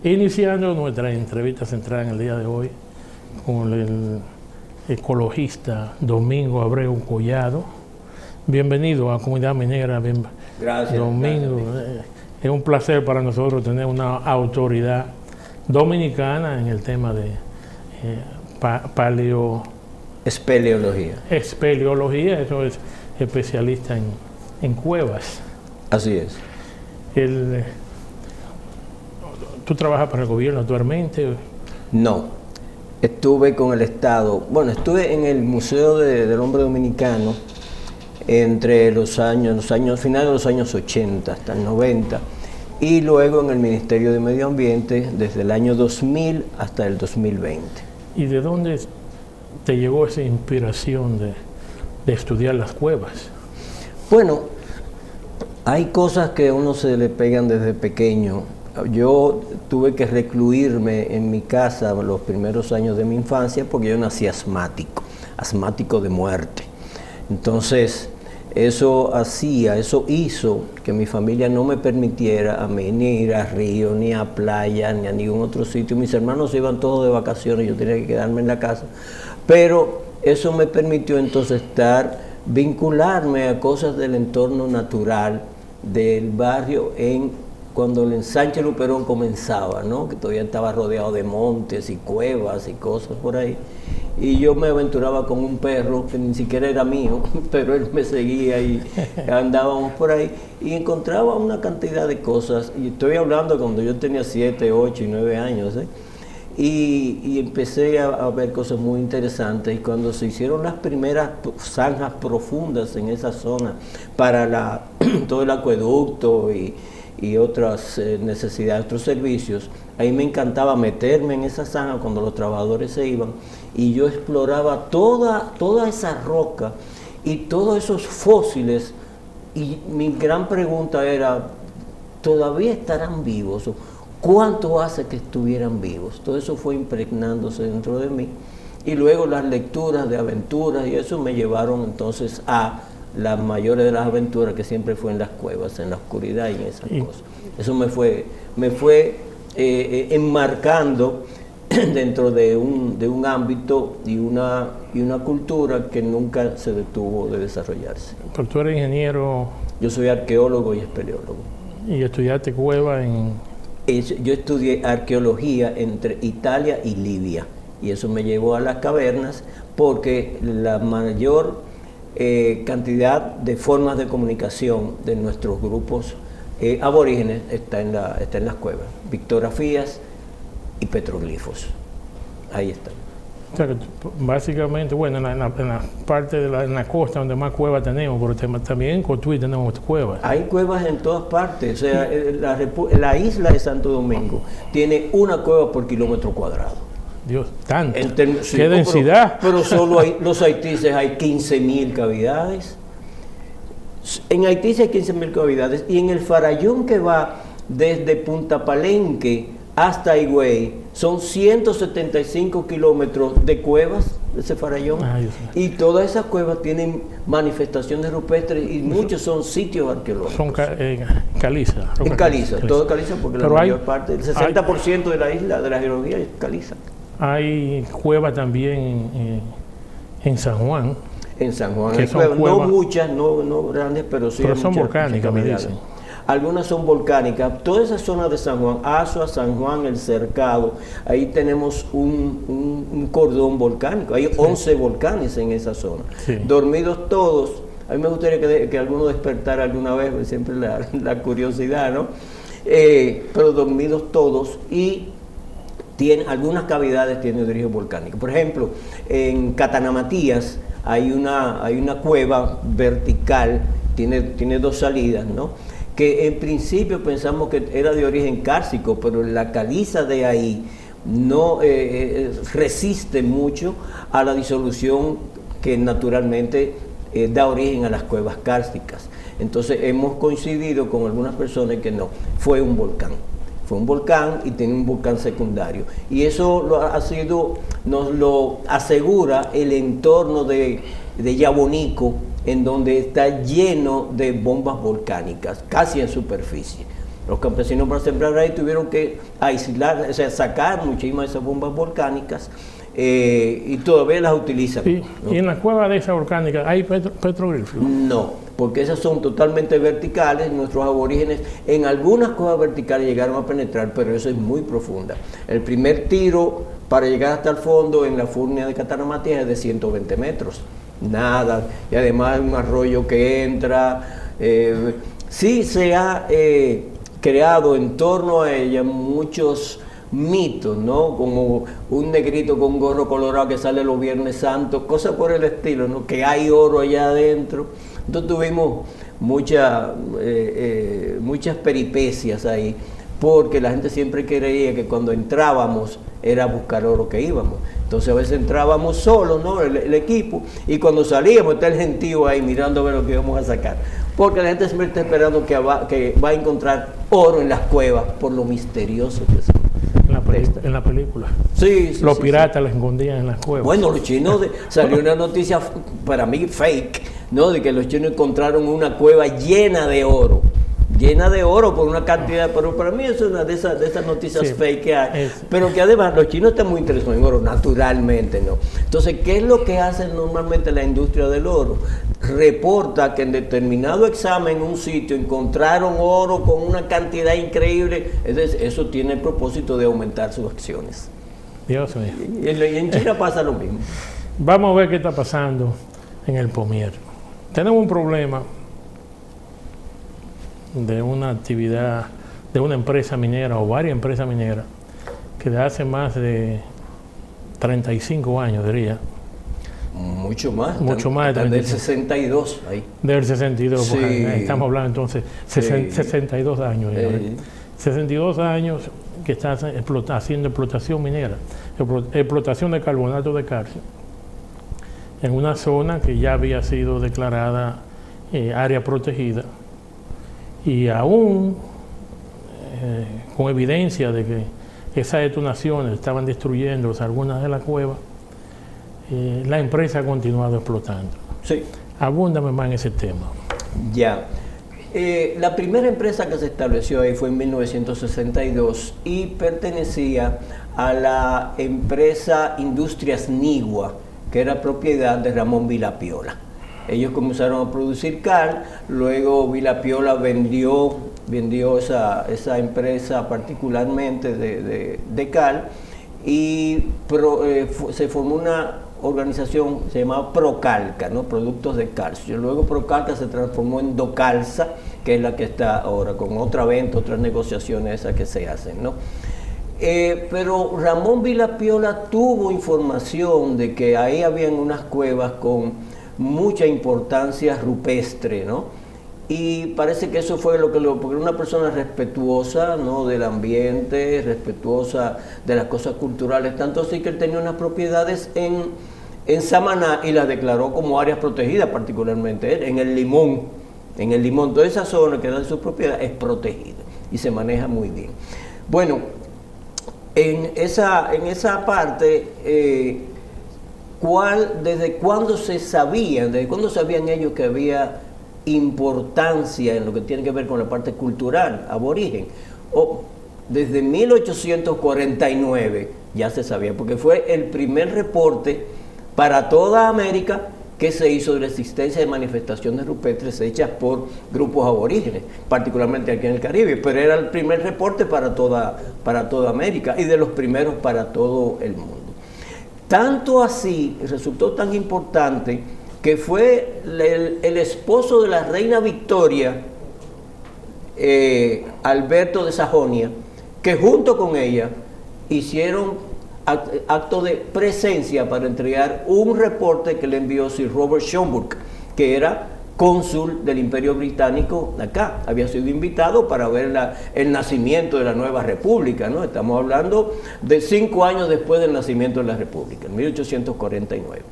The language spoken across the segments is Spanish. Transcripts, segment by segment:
Iniciando nuestra entrevista central en el día de hoy con el ecologista Domingo Abreu Collado. Bienvenido a Comunidad Minera. Gracias. Domingo, es un placer para nosotros tener una autoridad dominicana en el tema de espeleología. Espeleología, eso es especialista en cuevas. Así es. ¿Tú trabajas para el gobierno actualmente? No, estuve con el Estado. Bueno, estuve en el Museo del Hombre Dominicano entre los años finales de los años 80 hasta el 90, y luego en el Ministerio de Medio Ambiente desde el año 2000 hasta el 2020. ¿Y de dónde te llegó esa inspiración de estudiar las cuevas? Bueno, hay cosas que a uno se le pegan desde pequeño. Yo tuve que recluirme en mi casa los primeros años de mi infancia porque yo nací asmático de muerte. Entonces, eso hizo que mi familia no me permitiera a mí ni ir a río, ni a playa, ni a ningún otro sitio. Mis hermanos se iban todos de vacaciones, yo tenía que quedarme en la casa. Pero eso me permitió entonces vincularme a cosas del entorno natural del barrio cuando el ensanche Luperón comenzaba, ¿no? Que todavía estaba rodeado de montes y cuevas y cosas por ahí. Y yo me aventuraba con un perro que ni siquiera era mío, pero él me seguía y andábamos por ahí y encontraba una cantidad de cosas. Y estoy hablando cuando yo tenía 7, 8 y 9 años, ¿eh? Y empecé a ver cosas muy interesantes, y cuando se hicieron las primeras zanjas profundas en esa zona para todo el acueducto y otras necesidades, otros servicios, ahí me encantaba meterme en esa zanja cuando los trabajadores se iban, y yo exploraba toda esa roca y todos esos fósiles, y mi gran pregunta era, ¿todavía estarán vivos? ¿Cuánto hace que estuvieran vivos? Todo eso fue impregnándose dentro de mí, y luego las lecturas de aventuras y eso me llevaron entonces a las mayores de las aventuras, que siempre fue en las cuevas, en la oscuridad y en esas cosas. Eso me fue enmarcando dentro de un ámbito y una cultura que nunca se detuvo de desarrollarse. Pero tú eres ingeniero. Yo soy arqueólogo y espeleólogo. ¿Y estudiaste cueva Yo estudié arqueología entre Italia y Libia, y eso me llevó a las cavernas porque la mayor cantidad de formas de comunicación de nuestros grupos aborígenes está en las cuevas, pictografías y petroglifos. Ahí están. O sea, que básicamente, bueno, en la parte en la costa donde más cuevas tenemos, pero también en Cotuí tenemos cuevas. Hay cuevas en todas partes. O sea, la isla de Santo Domingo tiene una cueva por kilómetro cuadrado. Dios, tanto. Sí, ¡qué densidad! Pero solo los Haitises hay 15.000 cavidades. En Haití hay 15.000 cavidades, y en el Farallón, que va desde Punta Palenque hasta Higüey, son 175 kilómetros de cuevas, de ese Farallón. Y todas esas cuevas tienen manifestaciones rupestres, y muchos son sitios arqueológicos. Son caliza. En caliza, todo caliza, porque la mayor parte, el 60% de la isla, de la geología, es caliza. Hay cuevas también en San Juan. En San Juan hay cuevas, no muchas, no grandes, pero sí. Pero son volcánicas, me dicen. Algunas son volcánicas. Toda esa zona de San Juan, Azua, San Juan, El Cercado, ahí tenemos un cordón volcánico. Hay 11 volcanes en esa zona. Sí. Dormidos todos. A mí me gustaría que alguno despertara alguna vez, porque siempre la curiosidad, ¿no? Pero dormidos todos, y algunas cavidades tienen origen volcánico. Por ejemplo, en Catanamatías hay una cueva vertical, tiene 2 salidas, ¿no? Que en principio pensamos que era de origen kárstico, pero la caliza de ahí no resiste mucho a la disolución que naturalmente da origen a las cuevas kársticas. Entonces hemos coincidido con algunas personas que no, fue un volcán. Fue un volcán y tiene un volcán secundario. Y eso nos lo asegura el entorno de Yabonico, en donde está lleno de bombas volcánicas, casi en superficie. Los campesinos para sembrar ahí tuvieron que aislar, o sea, sacar muchísimas de esas bombas volcánicas y todavía las utilizan. ¿No? ¿Y en la cueva de esa volcánica hay petroglifos? No, porque esas son totalmente verticales. Nuestros aborígenes en algunas cuevas verticales llegaron a penetrar, pero eso es muy profunda. El primer tiro para llegar hasta el fondo en la Furnia de Cataramatías es de 120 metros. Nada, y además hay un arroyo que entra. Sí se ha creado en torno a ella muchos mitos, ¿no? Como un negrito con un gorro colorado que sale los Viernes Santos, cosas por el estilo, ¿no? Que hay oro allá adentro. Entonces tuvimos muchas peripecias ahí, porque la gente siempre creía que cuando entrábamos era a buscar oro que íbamos. Entonces a veces entrábamos solos, ¿no? El equipo, y cuando salíamos está el gentío ahí mirando a ver lo que íbamos a sacar. Porque la gente siempre está esperando que va a encontrar oro en las cuevas por lo misterioso que son. En la película. Sí, los piratas les escondían en las cuevas. Bueno, los chinos, salió una noticia, para mí fake, ¿no? De que los chinos encontraron una cueva llena de oro por una cantidad, pero para mí es una de esas noticias fake que hay, pero que además los chinos están muy interesados en oro, naturalmente, ¿no? Entonces, ¿qué es lo que hace normalmente la industria del oro? Reporta que en determinado examen en un sitio encontraron oro con una cantidad increíble. Entonces, eso tiene el propósito de aumentar sus acciones. Dios mío. Y en China pasa lo mismo. Vamos a ver qué está pasando en el Pomier. Tenemos un problema de una actividad, de una empresa minera o varias empresas mineras que de hace más de 35 años, diría. Mucho más. Mucho más. Del 62 ahí. Del 62, sí. Estamos hablando entonces, 62 años. 62 años que está haciendo explotación minera, explotación de carbonato de calcio, en una zona que ya había sido declarada área protegida, y aún con evidencia de que esas detonaciones estaban destruyendo algunas de las cuevas, la empresa ha continuado explotando. Sí. Abúndame más en ese tema. Ya. La primera empresa que se estableció ahí fue en 1962 y pertenecía a la empresa Industrias Nigua, que era propiedad de Ramón Vilapiola. Ellos comenzaron a producir cal, luego Vilapiola vendió esa empresa particularmente de cal, y se formó una organización que se llamaba Procalca, ¿no? Productos de calcio. Luego Procalca se transformó en Docalsa, que es la que está ahora, con otra venta, otras negociaciones esas que se hacen, ¿no? Pero Ramón Vilapiola tuvo información de que ahí habían unas cuevas con mucha importancia rupestre, ¿no? Y parece que eso fue porque era una persona respetuosa, ¿no? Del ambiente, respetuosa de las cosas culturales, tanto así que él tenía unas propiedades en Samaná y las declaró como áreas protegidas, particularmente en el Limón. Toda esa zona que era de su propiedad es protegida y se maneja muy bien. Bueno, en esa parte, ¿desde cuándo sabían ellos que había importancia en lo que tiene que ver con la parte cultural aborigen? Desde 1849 ya se sabía, porque fue el primer reporte para toda América que se hizo de la existencia de manifestaciones rupestres hechas por grupos aborígenes, particularmente aquí en el Caribe, pero era el primer reporte para toda América y de los primeros para todo el mundo. Tanto así, resultó tan importante que fue el esposo de la reina Victoria, Alberto de Sajonia, que junto con ella hicieron acto de presencia para entregar un reporte que le envió Sir Robert Schomburgk, que era cónsul del Imperio Británico acá. Había sido invitado para ver el nacimiento de la nueva república, ¿no? Estamos hablando de 5 años después del nacimiento de la república, en 1849.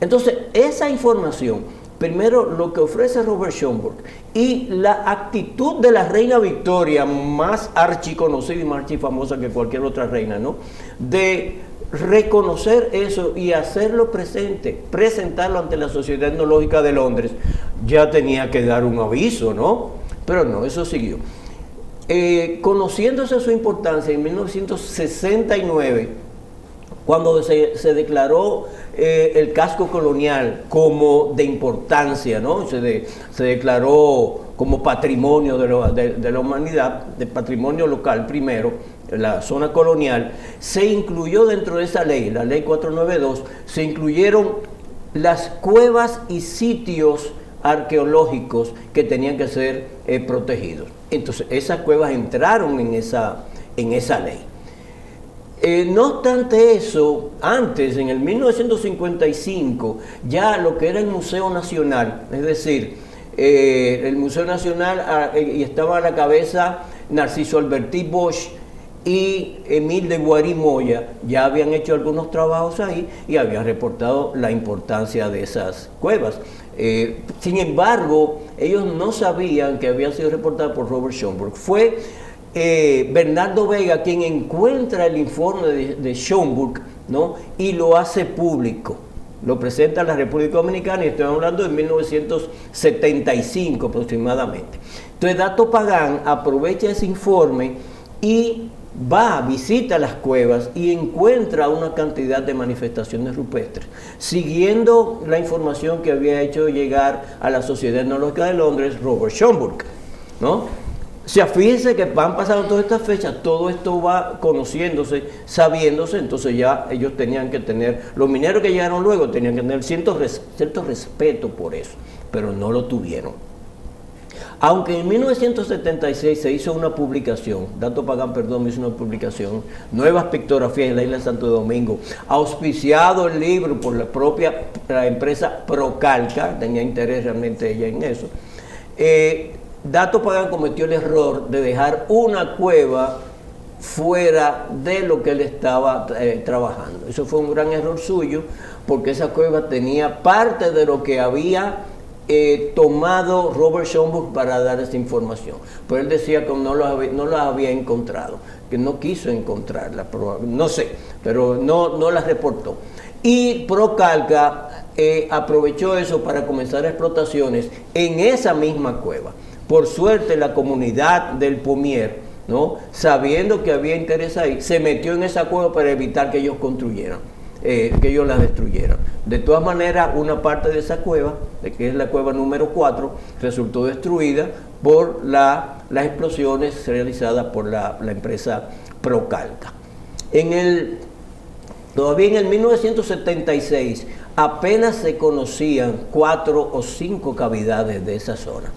Entonces, esa información, primero lo que ofrece Robert Schomburgk y la actitud de la reina Victoria, más archiconocida y más archifamosa que cualquier otra reina, ¿no? De reconocer eso y hacerlo presente, presentarlo ante la Sociedad Etnológica de Londres, ya tenía que dar un aviso, ¿no? Pero no, eso siguió. conociéndose su importancia en 1969, cuando se declaró el casco colonial como de importancia, ¿no? Se declaró como patrimonio de la humanidad, de patrimonio local primero, la zona colonial, se incluyó dentro de esa ley, la ley 492, se incluyeron las cuevas y sitios arqueológicos que tenían que ser protegidos. Entonces, esas cuevas entraron en esa ley. No obstante eso, antes, en el 1955, ya lo que era el Museo Nacional, es decir, el Museo Nacional, y estaba a la cabeza Narciso Alberti Bosch y Emile de Guarí Moya, ya habían hecho algunos trabajos ahí y habían reportado la importancia de esas cuevas. Sin embargo, ellos no sabían que había sido reportada por Robert Schomburg. Fue Bernardo Vega quien encuentra el informe de Schomburg, ¿no? Y lo hace público. Lo presenta a la República Dominicana y estoy hablando de 1975 aproximadamente. Entonces Dato Pagán aprovecha ese informe y visita las cuevas y encuentra una cantidad de manifestaciones rupestres, siguiendo la información que había hecho llegar a la Sociedad Etnológica de Londres Robert Schomburg, ¿no? O sea, fíjense que van pasando todas estas fechas, todo esto va conociéndose, sabiéndose, entonces ya ellos tenían que tener, los mineros que llegaron luego tenían que tener cierto respeto por eso, pero no lo tuvieron. Aunque en 1976 se hizo una publicación, Dato Pagán, hizo una publicación, Nuevas Pictografías en la isla de Santo Domingo, auspiciado el libro por la empresa Procalca, tenía interés realmente ella en eso. Dato Pagán cometió el error de dejar una cueva fuera de lo que él estaba trabajando. Eso fue un gran error suyo, porque esa cueva tenía parte de lo que había tomado Robert Schomburg para dar esa información. Pero él decía que no la había encontrado, que no quiso encontrarla, no sé, pero no la reportó. Y Procalca aprovechó eso para comenzar explotaciones en esa misma cueva. Por suerte, la comunidad del Pomier, ¿no?, sabiendo que había interés ahí, se metió en esa cueva para evitar que ellos construyeran, que ellos la destruyeran. De todas maneras, una parte de esa cueva, que es la cueva número 4, resultó destruida por las explosiones realizadas por la empresa Procalca. Todavía en el 1976 apenas se conocían 4 o 5 cavidades de esa zona.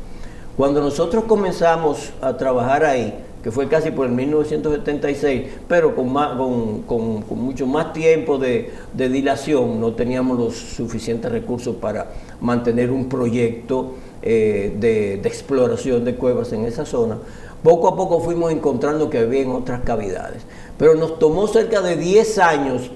Cuando nosotros comenzamos a trabajar ahí, que fue casi por el 1976, pero con mucho más tiempo de dilación, no teníamos los suficientes recursos para mantener un proyecto de exploración de cuevas en esa zona. Poco a poco fuimos encontrando que había otras cavidades, pero nos tomó cerca de 10 años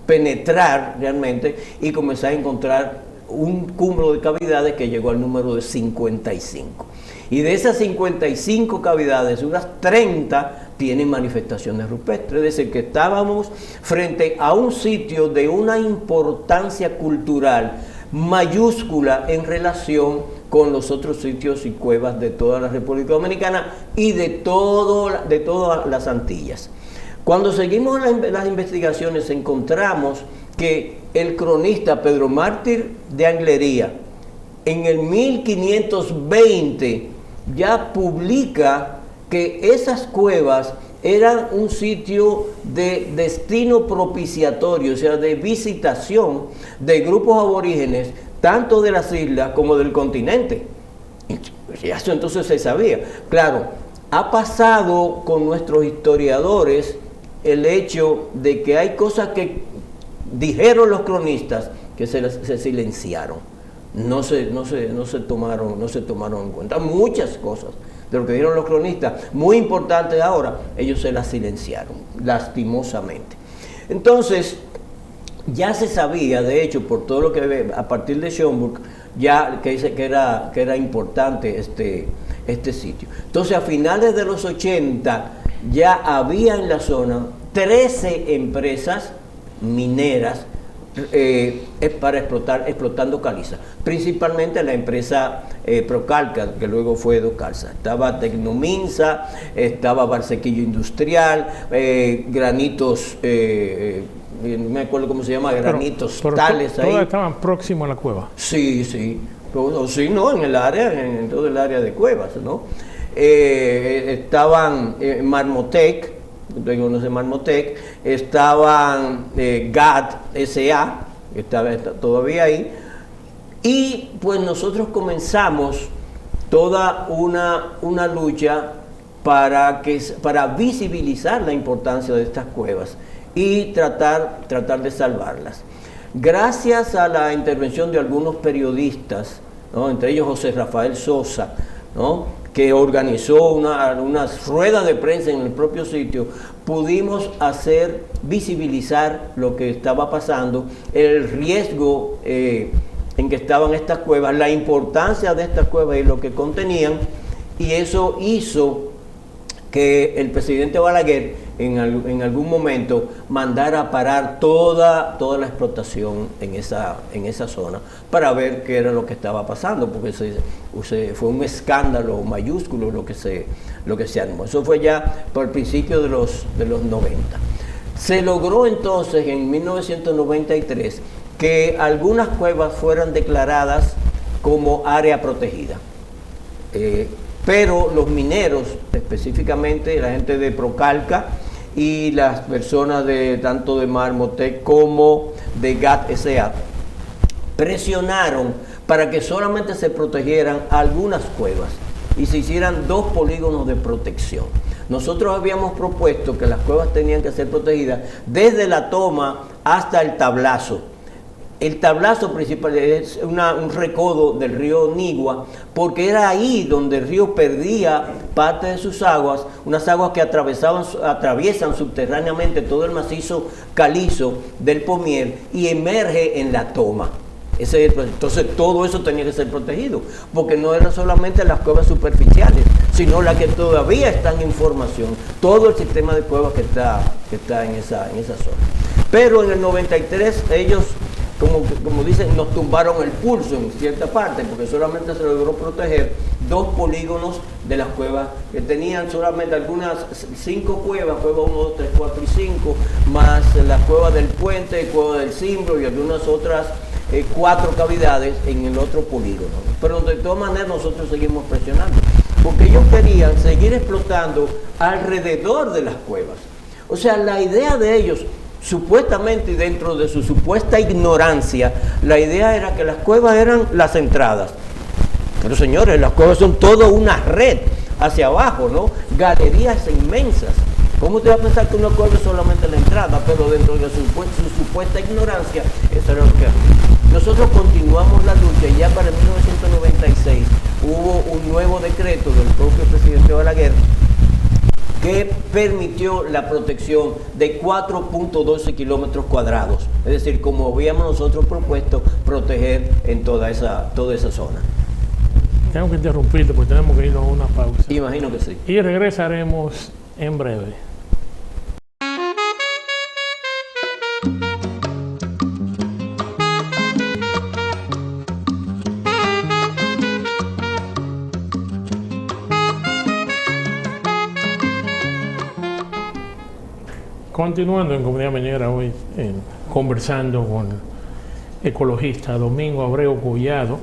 penetrar realmente y comenzar a encontrar un cúmulo de cavidades que llegó al número de 55. Y de esas 55 cavidades, unas 30 tienen manifestaciones rupestres. Es decir, que estábamos frente a un sitio de una importancia cultural mayúscula en relación con los otros sitios y cuevas de toda la República Dominicana y de todas las Antillas. Cuando seguimos las investigaciones, encontramos que el cronista Pedro Mártir de Anglería, en el 1520, ya publica que esas cuevas eran un sitio de destino propiciatorio, o sea, de visitación de grupos aborígenes, tanto de las islas como del continente. Y eso entonces se sabía. Claro, ha pasado con nuestros historiadores el hecho de que hay cosas que dijeron los cronistas que se silenciaron. No se tomaron en cuenta. Muchas cosas de lo que dijeron los cronistas, muy importantes ahora, ellos se las silenciaron, lastimosamente. Entonces, ya se sabía, de hecho, por todo lo que a partir de Schomburg, ya que dice que era importante este sitio. Entonces, a finales de los 80, ya había en la zona 13 empresas mineras para explotando caliza, principalmente la empresa Procalca, que luego fue Docalza. Estaba Tecnominsa, estaba Barsequillo Industrial, granitos, no me acuerdo cómo se llama, granitos tales ahí. Todas estaban próximos a la cueva. Sí, sí. Sí, no, en el área, en todo el área de cuevas, ¿no? Estaban Marmotec, usted conoce Marmotec, estaban GAT S.A., que está todavía ahí, y pues nosotros comenzamos toda una lucha para visibilizar la importancia de estas cuevas y tratar de salvarlas. Gracias a la intervención de algunos periodistas, ¿no?, entre ellos José Rafael Sosa, ¿no?, que organizó unas ruedas de prensa en el propio sitio, pudimos visibilizar lo que estaba pasando, el riesgo en que estaban estas cuevas, la importancia de estas cuevas y lo que contenían, y eso hizo que el presidente Balaguer en algún momento mandara a parar toda la explotación en esa zona para ver qué era lo que estaba pasando, porque fue un escándalo mayúsculo lo que se armó. Eso fue ya por el principio de los 90. Se logró entonces en 1993 que algunas cuevas fueran declaradas como área protegida. Pero los mineros, específicamente la gente de Procalca y las personas tanto de Marmotec como de GAT S.A., presionaron para que solamente se protegieran algunas cuevas y se hicieran 2 polígonos de protección. Nosotros habíamos propuesto que las cuevas tenían que ser protegidas desde la toma hasta el tablazo. El tablazo principal es un recodo del río Nigua, porque era ahí donde el río perdía parte de sus aguas, unas aguas que atraviesan subterráneamente todo el macizo calizo del Pomier y emerge en la toma. Entonces todo eso tenía que ser protegido, porque no eran solamente las cuevas superficiales, sino las que todavía están en formación, todo el sistema de cuevas que está en esa zona. Pero en el 93 ellos, como dicen, nos tumbaron el pulso en cierta parte, porque solamente se logró proteger 2 polígonos de las cuevas, que tenían solamente algunas 5 cuevas, cueva 1, 2, 3, 4 y 5, más la cueva del Puente, cueva del Cimbro y algunas otras 4 cavidades en el otro polígono. Pero de todas maneras nosotros seguimos presionando, porque ellos querían seguir explotando alrededor de las cuevas. O sea, la idea de ellos, supuestamente, y dentro de su supuesta ignorancia, la idea era que las cuevas eran las entradas. Pero señores, las cuevas son toda una red hacia abajo, ¿no? Galerías inmensas. ¿Cómo te va a pensar que una cueva es solamente la entrada? Pero dentro de su supuesta ignorancia, eso era lo que hacía. Nosotros continuamos la lucha y ya para 1996 hubo un nuevo decreto del propio presidente Balaguer que permitió la protección de 4.12 kilómetros cuadrados, es decir, como habíamos nosotros propuesto proteger en toda esa zona. Tengo que interrumpirte porque tenemos que ir a una pausa. Imagino que sí. Y regresaremos en breve. Continuando en Comunidad Minera hoy, conversando con el ecologista Domingo Abreu Collado.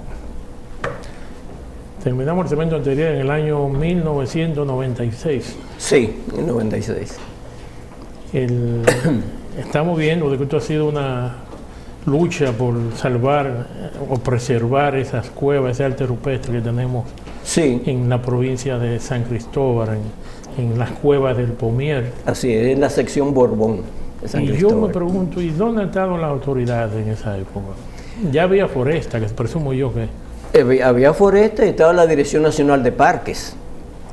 Terminamos el segmento anterior en el año 1996. Sí, en 96. Estamos viendo de que esto ha sido una lucha por salvar o preservar esas cuevas, ese arte rupestre que tenemos en la provincia de San Cristóbal, en las cuevas del Pomier. Así es, en la sección Borbón de San Cristóbal. Yo me pregunto, ¿y dónde estaban las autoridades en esa época? Ya había foresta, que presumo yo que... Había foresta y estaba la Dirección Nacional de Parques.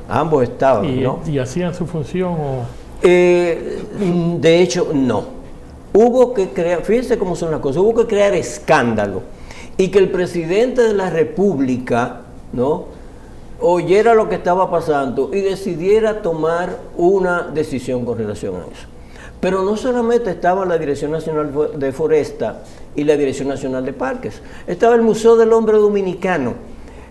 Ambos estaban, ¿no? ¿Y hacían su función o...? De hecho, no. Hubo que crear, fíjense cómo son las cosas, hubo que crear escándalo y que el presidente de la República, ¿no?, oyera lo que estaba pasando y decidiera tomar una decisión con relación a eso. Pero no solamente estaba la Dirección Nacional de Foresta y la Dirección Nacional de Parques, estaba el Museo del Hombre Dominicano,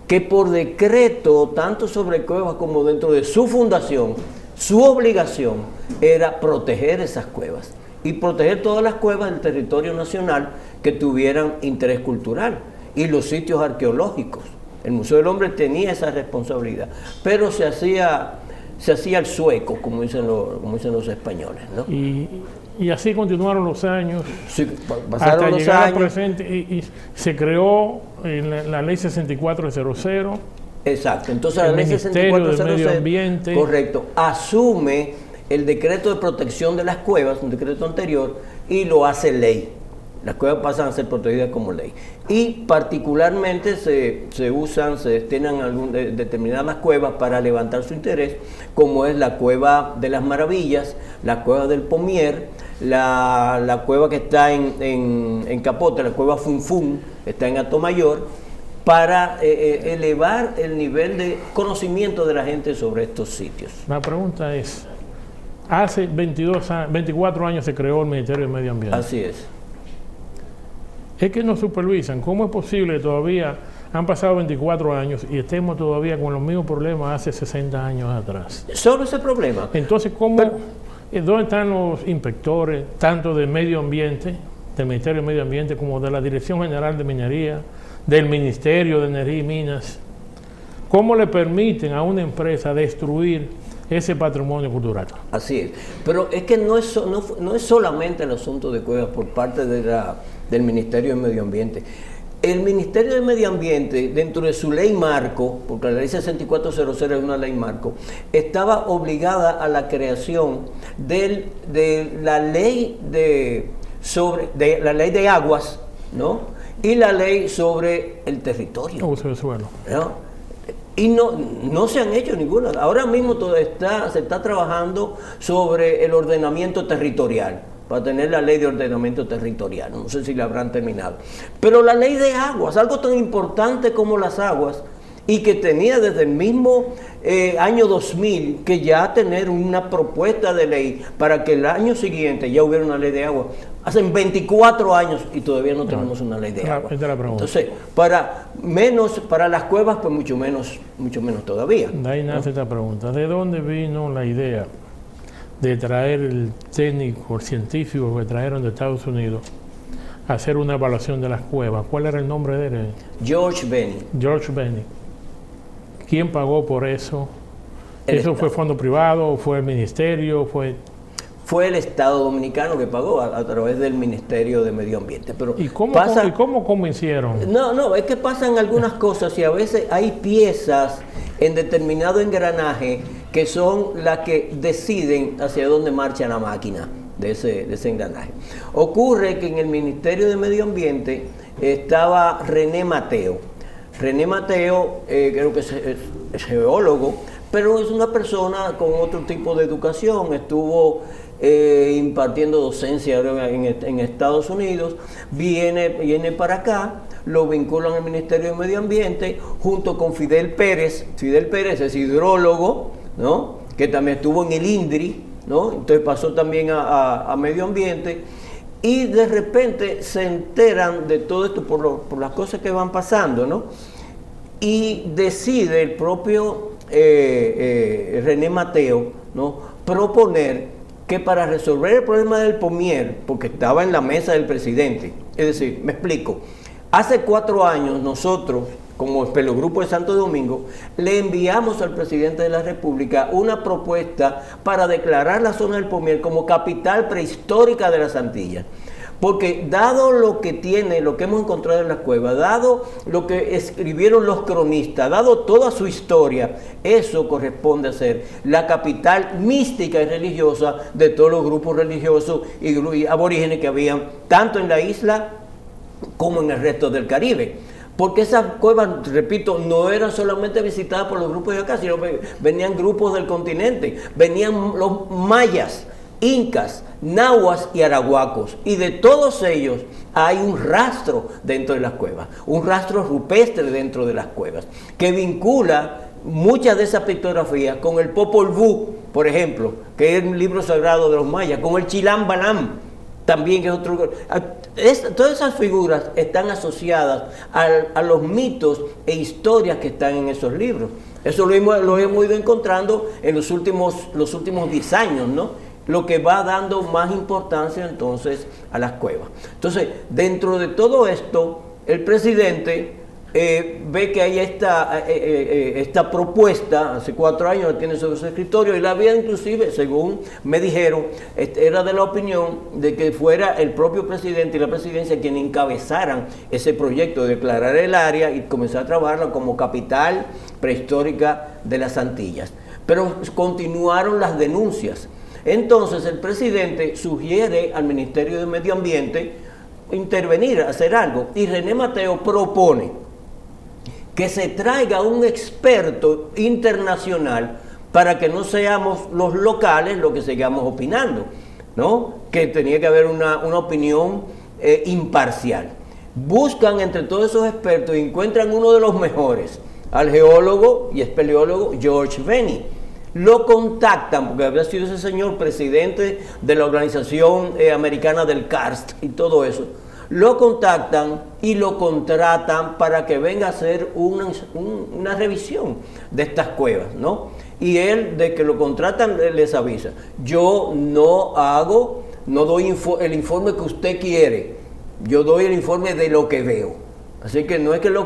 que por decreto, tanto sobre cuevas como dentro de su fundación, su obligación era proteger esas cuevas y proteger todas las cuevas del territorio nacional que tuvieran interés cultural y los sitios arqueológicos. El Museo del Hombre tenía esa responsabilidad, pero se hacía el sueco, como dicen los españoles, ¿no? Y así continuaron los años, sí, hasta llegar al presente, y se creó la ley 6400. Exacto, entonces la ley 6400, del Medio Ambiente, correcto, asume el decreto de protección de las cuevas, un decreto anterior, y lo hace ley. Las cuevas pasan a ser protegidas como ley. Y particularmente se destinan determinadas cuevas para levantar su interés, como es la Cueva de las Maravillas, la Cueva del Pomier, la cueva que está en Capote, la Cueva Funfun, está en Atomayor, para elevar el nivel de conocimiento de la gente sobre estos sitios. La pregunta es, hace 24 años se creó el Ministerio del Medio Ambiente. Así es. Es que nos supervisan. ¿Cómo es posible que todavía han pasado 24 años y estemos todavía con los mismos problemas hace 60 años atrás? Solo ese problema. Entonces, ¿dónde están los inspectores, tanto del medio ambiente, del Ministerio del Medio Ambiente, como de la Dirección General de Minería, del Ministerio de Energía y Minas? ¿Cómo le permiten a una empresa destruir ese patrimonio cultural? Así es. Pero es que no es solamente el asunto de cuevas por parte del Ministerio de Medio Ambiente. El Ministerio de Medio Ambiente, dentro de su ley marco, porque la ley 6400 es una ley marco, estaba obligada a la creación de la ley de aguas, ¿no? Y la ley sobre el territorio. Uso de suelo. ¿No? Y no se han hecho ninguna. Ahora mismo se está trabajando sobre el ordenamiento territorial, para tener la ley de ordenamiento territorial. No sé si la habrán terminado. Pero la ley de aguas, algo tan importante como las aguas, y que tenía desde el mismo año 2000 que ya tener una propuesta de ley para que el año siguiente ya hubiera una ley de agua. Hacen 24 años y todavía no tenemos una ley de agua. Entonces, para las cuevas, pues mucho menos todavía. De ahí nace esta pregunta. ¿De dónde vino la idea de traer el técnico, el científico que trajeron de Estados Unidos a hacer una evaluación de las cuevas? ¿Cuál era el nombre de él? George Benny. George Benny. ¿Quién pagó por eso? ¿Eso fue fondo privado o fue el ministerio? Fue el Estado Dominicano que pagó a través del Ministerio de Medio Ambiente. Pero ¿Y cómo convencieron? No, es que pasan algunas cosas y a veces hay piezas en determinado engranaje que son las que deciden hacia dónde marcha la máquina de ese engranaje. Ocurre que en el Ministerio de Medio Ambiente estaba René Mateo. René Mateo, creo que es geólogo, pero es una persona con otro tipo de educación. Estuvo impartiendo docencia en Estados Unidos, viene para acá, lo vinculan al Ministerio de Medio Ambiente junto con Fidel Pérez. Fidel Pérez es hidrólogo, ¿no? Que también estuvo en el INDRI, ¿no? Entonces pasó también a Medio Ambiente, y de repente se enteran de todo esto por las cosas que van pasando, ¿no? Y decide el propio René Mateo, ¿no?, proponer que para resolver el problema del Pomier, porque estaba en la mesa del presidente, es decir, me explico, hace 4 años nosotros, como el Grupo de Santo Domingo, le enviamos al presidente de la República una propuesta para declarar la zona del Pomier como capital prehistórica de las Antillas. Porque dado lo que hemos encontrado en las cuevas, dado lo que escribieron los cronistas, dado toda su historia, eso corresponde a ser la capital mística y religiosa de todos los grupos religiosos y aborígenes que habían, tanto en la isla como en el resto del Caribe. Porque esas cuevas, repito, no eran solamente visitadas por los grupos de acá, sino que venían grupos del continente, venían los mayas, incas, nahuas y arahuacos, y de todos ellos hay un rastro dentro de las cuevas, un rastro rupestre dentro de las cuevas, que vincula muchas de esas pictografías con el Popol Vuh por ejemplo, que es un libro sagrado de los mayas, con el Chilam Balam, también que es otro. Todas esas figuras están asociadas a los mitos e historias que están en esos libros. Eso lo hemos ido encontrando en los últimos 10 años, ¿no? Lo que va dando más importancia entonces a las cuevas. Entonces, dentro de todo esto, el presidente ve que hay esta propuesta, hace 4 años la tiene sobre su escritorio, y la había inclusive, según me dijeron, era de la opinión de que fuera el propio presidente y la presidencia quienes encabezaran ese proyecto de declarar el área y comenzar a trabajarla como capital prehistórica de las Antillas. Pero continuaron las denuncias. Entonces el presidente sugiere al Ministerio de Medio Ambiente intervenir, hacer algo, y René Mateo propone que se traiga un experto internacional para que no seamos los locales los que sigamos opinando, ¿no? Que tenía que haber una opinión imparcial. Buscan entre todos esos expertos y encuentran uno de los mejores, al geólogo y espeleólogo George Veney. Lo contactan, porque había sido ese señor presidente de la Organización Americana del Karst y todo eso. Lo contactan y lo contratan para que venga a hacer una revisión de estas cuevas, ¿no? Y él, de que lo contratan, les avisa: yo no doy el informe que usted quiere, yo doy el informe de lo que veo. Así que no es que lo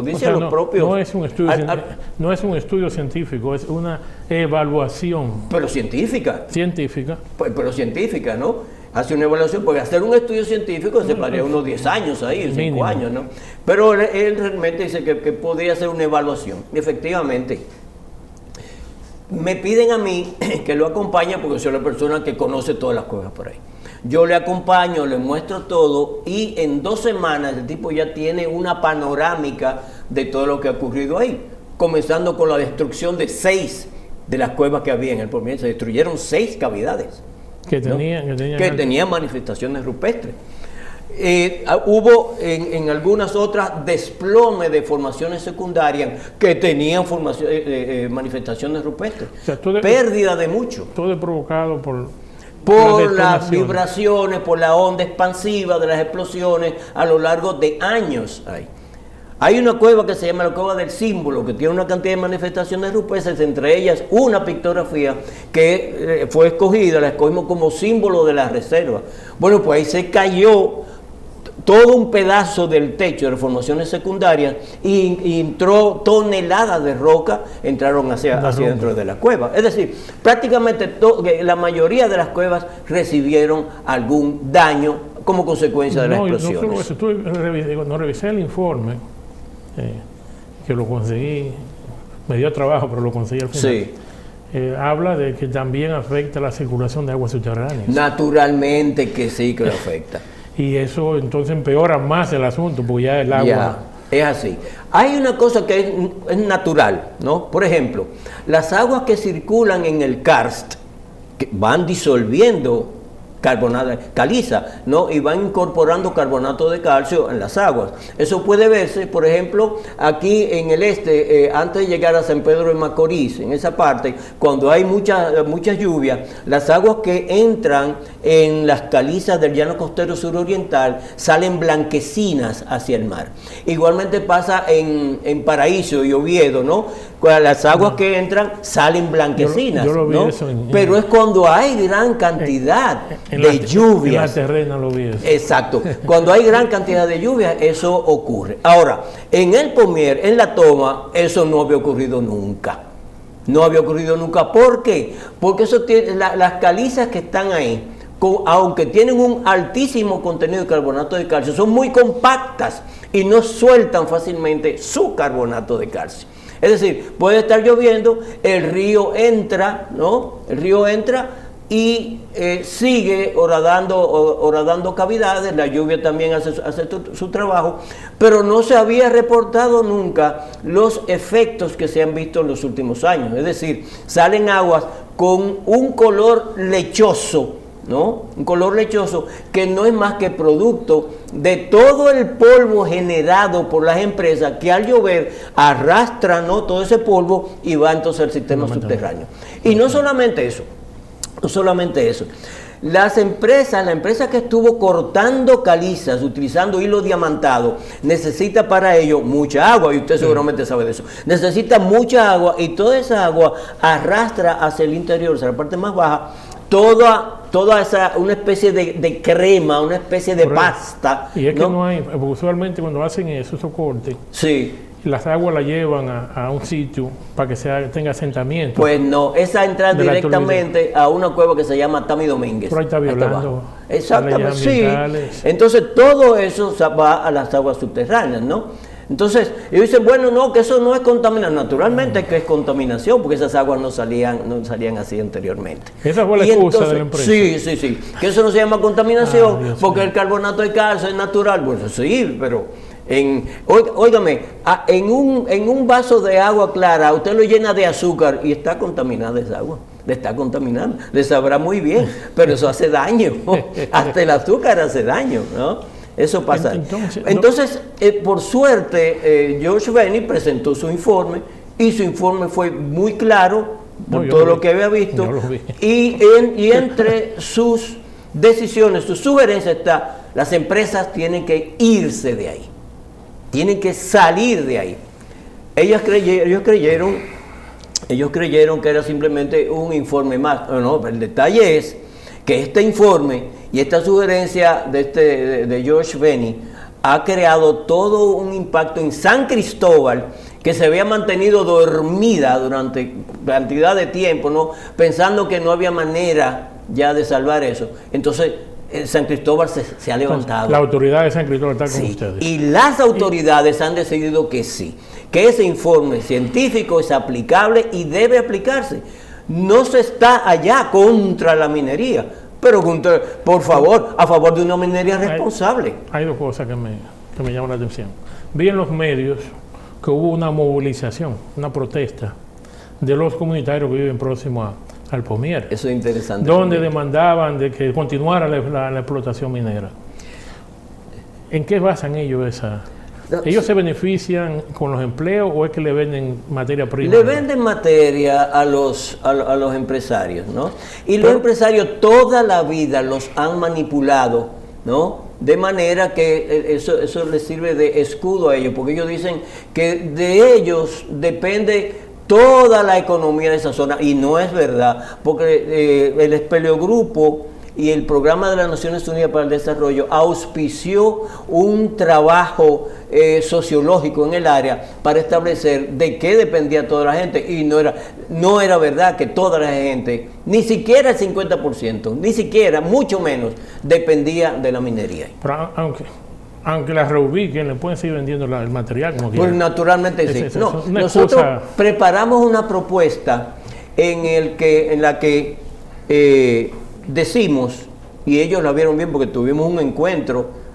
dicen los propios. No es un estudio científico, es una evaluación. Pero científica. Científica. Pero científica, ¿no? Hace una evaluación, porque hacer un estudio científico se paría unos 10 años ahí, 5 años, ¿no? Pero él realmente dice que podría hacer una evaluación. Efectivamente, me piden a mí que lo acompañe porque soy la persona que conoce todas las cosas por ahí. Yo le acompaño, le muestro todo y en 2 semanas el tipo ya tiene una panorámica de todo lo que ha ocurrido ahí, comenzando con la destrucción de 6 de las cuevas que había en el Porvenir. Se destruyeron 6 cavidades. Que tenían manifestaciones rupestres. Hubo en algunas otras desplome de formaciones secundarias que tenían manifestaciones rupestres. O sea, pérdida de mucho. Todo es provocado por las vibraciones, por la onda expansiva de las explosiones a lo largo de años. Hay una cueva que se llama la Cueva del Símbolo, que tiene una cantidad de manifestaciones rupestres, entre ellas una pictografía que fue escogida, la escogimos como símbolo de la reserva. Bueno, pues ahí se cayó todo un pedazo del techo de formaciones secundarias y entró toneladas de roca, entraron hacia dentro de la cueva. Es decir, prácticamente la mayoría de las cuevas recibieron algún daño como consecuencia de las explosiones. No solo eso, cuando revisé el informe, que lo conseguí, me dio trabajo, pero lo conseguí al final. Sí. Habla de que también afecta la circulación de aguas subterráneas. Naturalmente que sí, que lo afecta. Y eso entonces empeora más el asunto, porque ya el agua... Ya, es así. Hay una cosa que es natural, ¿no? Por ejemplo, las aguas que circulan en el karst, que van disolviendo caliza, ¿no? Y van incorporando carbonato de calcio en las aguas. Eso puede verse, por ejemplo, aquí en el antes de llegar a San Pedro de Macorís, en esa parte, cuando hay muchas lluvias, las aguas que entran en las calizas del llano costero suroriental salen blanquecinas hacia el mar. Igualmente pasa en Paraíso y Oviedo, ¿no? Las aguas que entran salen blanquecinas, ¿no? Pero es cuando hay gran cantidad de lluvias. En la terrena lo vi eso. Exacto. Cuando hay gran cantidad de lluvias, eso ocurre. Ahora, en el Pomier, en la toma, eso no había ocurrido nunca. No había ocurrido nunca. ¿Por qué? Porque eso tiene, las calizas que están ahí, aunque tienen un altísimo contenido de carbonato de calcio, son muy compactas y no sueltan fácilmente su carbonato de calcio. Es decir, puede estar lloviendo, el río entra, ¿no? El río entra y sigue horadando cavidades, la lluvia también hace su trabajo, pero no se había reportado nunca los efectos que se han visto en los últimos años. Es decir, salen aguas con un color lechoso, ¿no? Un color lechoso que no es más que producto de todo el polvo generado por las empresas que al llover arrastra, ¿no?, todo ese polvo y va entonces al sistema subterráneo. Y no solamente eso, no solamente eso. La empresa que estuvo cortando calizas, utilizando hilo diamantado, necesita para ello mucha agua, y usted seguramente sabe de eso. Necesita mucha agua y toda esa agua arrastra hacia el interior, hacia la parte más baja, toda esa, una especie de crema, una especie de pasta. Y es que no hay, usualmente cuando hacen esos cortes, sí, las aguas la llevan a un sitio para que tenga asentamiento. Pues no, esa entra directamente a una cueva que se llama Tami Domínguez. Pero ahí está violando. Exactamente, sí. Entonces todo eso va a las aguas subterráneas, ¿no? Entonces, ellos dicen, bueno, no, que eso no es contaminación. Naturalmente que es contaminación, porque esas aguas no salían así anteriormente. Esa fue la excusa de la empresa. Sí. Que eso no se llama contaminación, porque el carbonato de calcio es natural. Bueno, sí, pero óigame, en un vaso de agua clara, usted lo llena de azúcar y está contaminada esa agua. Le está contaminando, le sabrá muy bien, pero eso hace daño. Hasta el azúcar hace daño, ¿no? Eso pasa. Entonces, por suerte, George Benny presentó su informe y su informe fue muy claro por todo lo que había visto. Y entre sus decisiones, sus sugerencias está, las empresas tienen que irse de ahí, tienen que salir de ahí. Ellos creyeron que era simplemente un informe más. No, el detalle es que este informe y esta sugerencia de George Benny ha creado todo un impacto en San Cristóbal, que se había mantenido dormida durante cantidad de tiempo, ¿no?, pensando que no había manera ya de salvar eso. Entonces, San Cristóbal se ha levantado. La autoridad de San Cristóbal está con ustedes. Y las autoridades han decidido que sí, que ese informe científico es aplicable y debe aplicarse. No se está allá contra la minería, pero por favor, a favor de una minería responsable. Hay dos cosas que me llaman la atención. Vi en los medios que hubo una movilización, una protesta de los comunitarios que viven próximo al Pomier. Eso es interesante. Donde demandaban de que continuara la explotación minera. ¿En qué basan ellos esa? ¿Ellos se benefician con los empleos o es que le venden materia prima? Le venden materia a los empresarios, ¿no? Y los empresarios toda la vida los han manipulado, ¿no? De manera que eso les sirve de escudo a ellos, porque ellos dicen que de ellos depende toda la economía de esa zona, y no es verdad, porque el Espeleogrupo y el Programa de las Naciones Unidas para el Desarrollo auspició un trabajo sociológico en el área para establecer de qué dependía toda la gente, y no era verdad que toda la gente, ni siquiera el 50%, ni siquiera, mucho menos, dependía de la minería. Pero aunque la reubiquen, le pueden seguir vendiendo el material como quieran. Pues naturalmente sí. Nosotros preparamos una propuesta en la que decimos, y ellos la vieron bien porque tuvimos un encuentro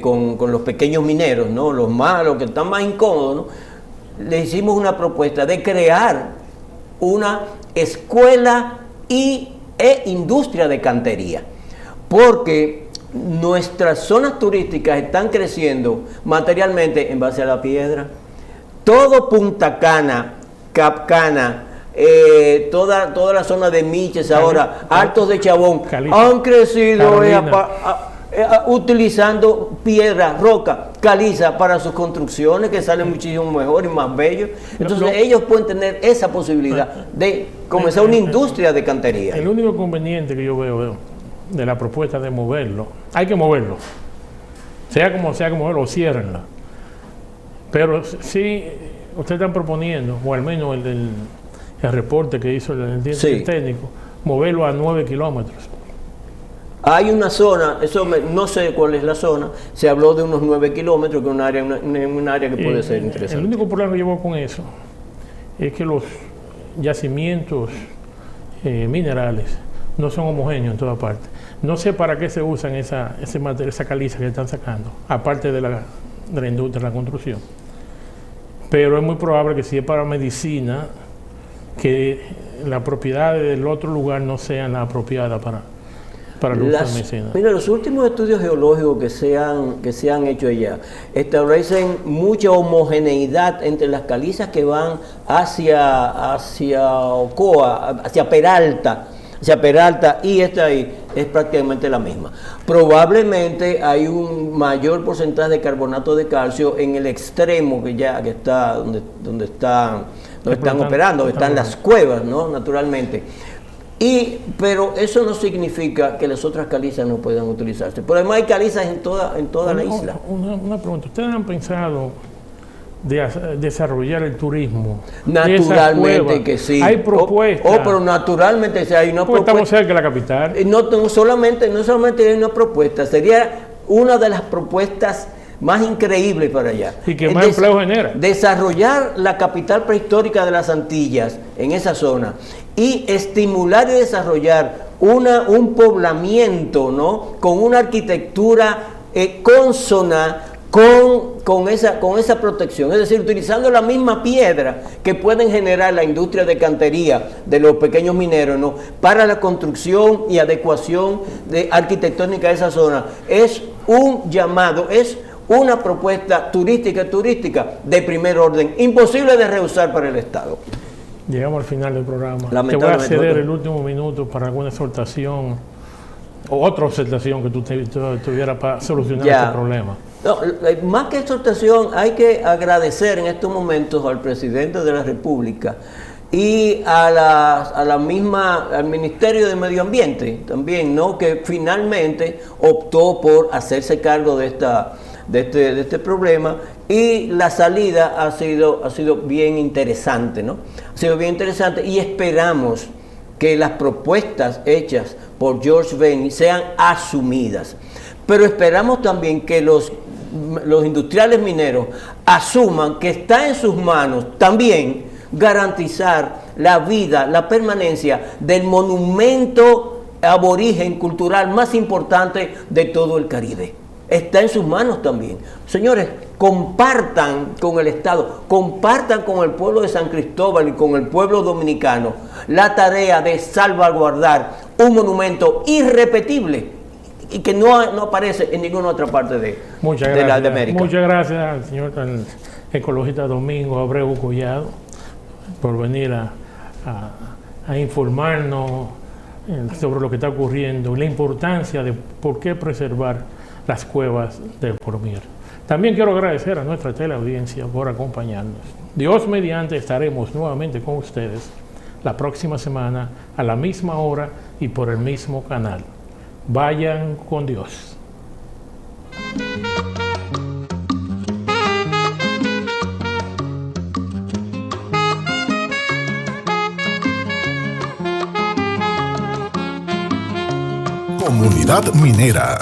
con los pequeños mineros, ¿no?, los que están más incómodos, ¿no? Le hicimos una propuesta de crear una escuela e industria de cantería, porque nuestras zonas turísticas están creciendo materialmente en base a la piedra. Todo Punta Cana, Capcana, toda la zona de Miches ahora, Altos de Chabón, han crecido utilizando piedra, roca, caliza para sus construcciones, que salen muchísimo mejor y más bellos. Entonces ellos pueden tener esa posibilidad de comenzar una industria de cantería. El único inconveniente que yo veo de la propuesta de moverlo, hay que moverlo, sea como moverlo, o ciérrenla. Pero si ustedes están proponiendo, o al menos el reporte que hizo el técnico, moverlo a 9 kilómetros. Hay una zona, no sé cuál es la zona, se habló de unos 9 kilómetros, que es un área que puede ser interesante. El único problema que llevo con eso es que los yacimientos minerales no son homogéneos en toda parte. No sé para qué se usan esa caliza que están sacando, aparte de la industria de la construcción. Pero es muy probable que si es para medicina, que las propiedades del otro lugar no sean las apropiadas para para el uso de medicina. Mira, los últimos estudios geológicos que se han hecho allá establecen mucha homogeneidad entre las calizas que van hacia Ocoa, hacia Peralta, y esta ahí es prácticamente la misma. Probablemente hay un mayor porcentaje de carbonato de calcio en el extremo que está donde están operando, donde están las cuevas, ¿no? Naturalmente. Pero eso no significa que las otras calizas no puedan utilizarse. Por además hay calizas en toda la isla. Una pregunta, ¿ustedes han pensado de desarrollar el turismo? Naturalmente que sí. Hay propuestas. Pero naturalmente hay una propuesta. Estamos cerca de la capital. No solamente hay una propuesta, sería una de las propuestas más increíbles para allá. Y que más empleo genera. Desarrollar la capital prehistórica de las Antillas en esa zona y estimular y desarrollar un poblamiento, ¿no? Con una arquitectura consona con esa protección, es decir, utilizando la misma piedra que pueden generar la industria de cantería de los pequeños mineros, ¿no? Para la construcción y adecuación arquitectónica de esa zona. Es un llamado, es una propuesta turística de primer orden, imposible de rehusar para el Estado. Llegamos al final del programa. Te voy a ceder el último minuto para alguna exhortación o otra exhortación que tú tuvieras para solucionar este problema. No, más que exhortación, hay que agradecer en estos momentos al presidente de la República y al Ministerio de Medio Ambiente también, ¿no? Que finalmente optó por hacerse cargo de este problema, y la salida ha sido bien interesante, ¿no? Ha sido bien interesante, y esperamos que las propuestas hechas por George Bailey sean asumidas. Pero esperamos también que los industriales mineros asuman que está en sus manos también garantizar la vida, la permanencia del monumento aborigen cultural más importante de todo el Caribe. Está en sus manos también. Señores, compartan con el Estado, compartan con el pueblo de San Cristóbal y con el pueblo dominicano la tarea de salvaguardar un monumento irrepetible y que no aparece en ninguna otra parte de América. Muchas gracias al señor ecologista Domingo Abreu Collado por venir a informarnos sobre lo que está ocurriendo y la importancia de por qué preservar las cuevas del Porvenir. También quiero agradecer a nuestra teleaudiencia por acompañarnos. Dios mediante estaremos nuevamente con ustedes la próxima semana a la misma hora y por el mismo canal. Vayan con Dios. Comunidad Minera.